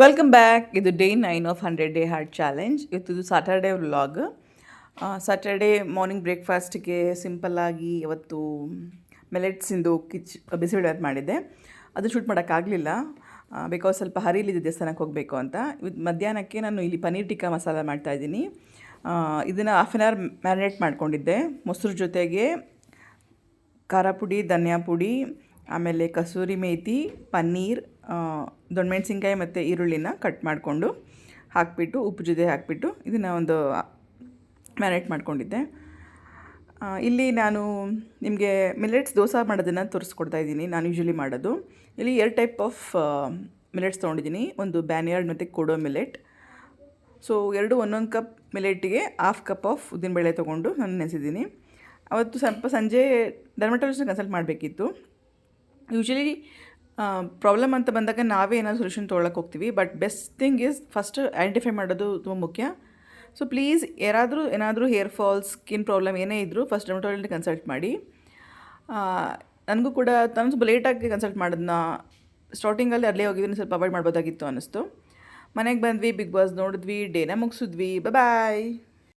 Welcome back. ಇದು day 9 of 100 day heart challenge. ಇವತ್ತು Saturday vlog. Saturday morning ಬ್ರೇಕ್ಫಾಸ್ಟಿಗೆ ಸಿಂಪಲ್ಲಾಗಿ ಇವತ್ತು ಮಿಲೆಟ್ಸಿಂದು ಬಿಸಿಬೇಳೆಭಾತ್ ಮಾಡಿದ್ದೆ. ಅದು ಶೂಟ್ ಮಾಡೋಕ್ಕಾಗಲಿಲ್ಲ ಬಿಕಾಸ್ ಸ್ವಲ್ಪ ಹರಿಲಿದೆ, ದೇವಸ್ಥಾನಕ್ಕೆ ಹೋಗಬೇಕು ಅಂತ. ಇವತ್ತು ಮಧ್ಯಾಹ್ನಕ್ಕೆ ನಾನು ಇಲ್ಲಿ ಪನ್ನೀರ್ ಟಿಕ್ಕಾ ಮಸಾಲ ಮಾಡ್ತಾಯಿದ್ದೀನಿ. ಇದನ್ನು ಹಾಫ್ ಆನ್ ಅವರ್ ಮ್ಯಾರಿನೇಟ್ ಮಾಡ್ಕೊಂಡಿದ್ದೆ. ಮೊಸರು ಜೊತೆಗೆ ಖಾರ ಪುಡಿ, ಧನಿಯಾ ಪುಡಿ, ಆಮೇಲೆ ಕಸೂರಿ ಮೇಥಿ, ಪನ್ನೀರ್, ದೊಣ್ಣಮೆಣಸಿನ್ಕಾಯಿ ಮತ್ತು ಈರುಳ್ಳಿನ ಕಟ್ ಮಾಡಿಕೊಂಡು ಹಾಕಿಬಿಟ್ಟು ಉಪ್ಪು ಜೊತೆ ಹಾಕಿಬಿಟ್ಟು ಇದನ್ನು ಒಂದು ಮ್ಯಾರಿನೇಟ್ ಮಾಡ್ಕೊಂಡಿದ್ದೆ. ಇಲ್ಲಿ ನಾನು ನಿಮಗೆ ಮಿಲೆಟ್ಸ್ ದೋಸೆ ಮಾಡೋದನ್ನು ತೋರಿಸ್ಕೊಡ್ತಾ ಇದ್ದೀನಿ. ನಾನು ಯೂಶ್ವಲಿ ಮಾಡೋದು ಇಲ್ಲಿ 2 ಟೈಪ್ ಆಫ್ ಮಿಲೆಟ್ಸ್ ತೊಗೊಂಡಿದ್ದೀನಿ. ಒಂದು ಬ್ಯಾನಿಯಾರ್ಡ್ ಮತ್ತು ಕೊಡೋ ಮಿಲೆಟ್. ಸೊ ಎರಡು ಒಂದೊಂದು ಕಪ್ ಮಿಲೆಟ್ಟಿಗೆ ಹಾಫ್ ಕಪ್ ಆಫ್ ಉದ್ದಿನಬೇಳೆ ತೊಗೊಂಡು ನಾನು ನೆನೆಸಿದ್ದೀನಿ. ಅವತ್ತು ಸ್ವಲ್ಪ ಸಂಜೆ ಡರ್ಮಟಾಲಜಿಸ್ಟ್ ಕನ್ಸಲ್ಟ್ ಮಾಡಬೇಕಿತ್ತು. ಯೂಶ್ವಲಿ ಪ್ರಾಬ್ಲಮ್ ಅಂತ ಬಂದಾಗ ನಾವೇ ಏನಾದರೂ ಸೊಲ್ಯೂಷನ್ ತೊಗೊಳಕ್ಕೆ ಹೋಗ್ತೀವಿ. But best thing is first identify ಮಾಡೋದು ತುಂಬ ಮುಖ್ಯ. ಸೊ ಪ್ಲೀಸ್ ಏನಾದರೂ ಹೇರ್ ಫಾಲ್ಸ್, ಸ್ಕಿನ್ ಪ್ರಾಬ್ಲಮ್ ಏನೇ ಇದ್ದರೂ ಫಸ್ಟ್ ಡರ್ಮಟಾಲಜಿಸ್ಟ್ ಕನ್ಸಲ್ಟ್ ಮಾಡಿ. ನನಗೂ ಕೂಡ ನಾನು ಸ್ವಲ್ಪ ಲೇಟಾಗಿ ಕನ್ಸಲ್ಟ್ ಮಾಡೋದನ್ನ ಸ್ಟಾರ್ಟಿಂಗಲ್ಲಿ ಅಲ್ಲೇ ಹೋಗಿದ್ದೀನಿ, ಸ್ವಲ್ಪ ಅವಾಯ್ಡ್ ಮಾಡ್ಬೋದಾಗಿತ್ತು ಅನ್ನಿಸ್ತು. ಮನೆಗೆ ಬಂದ್ವಿ, ಬಿಗ್ ಬಾಸ್ ನೋಡಿದ್ವಿ, ಡೇನ ಮುಗಿಸಿದ್ವಿ. ಬಾಯ್.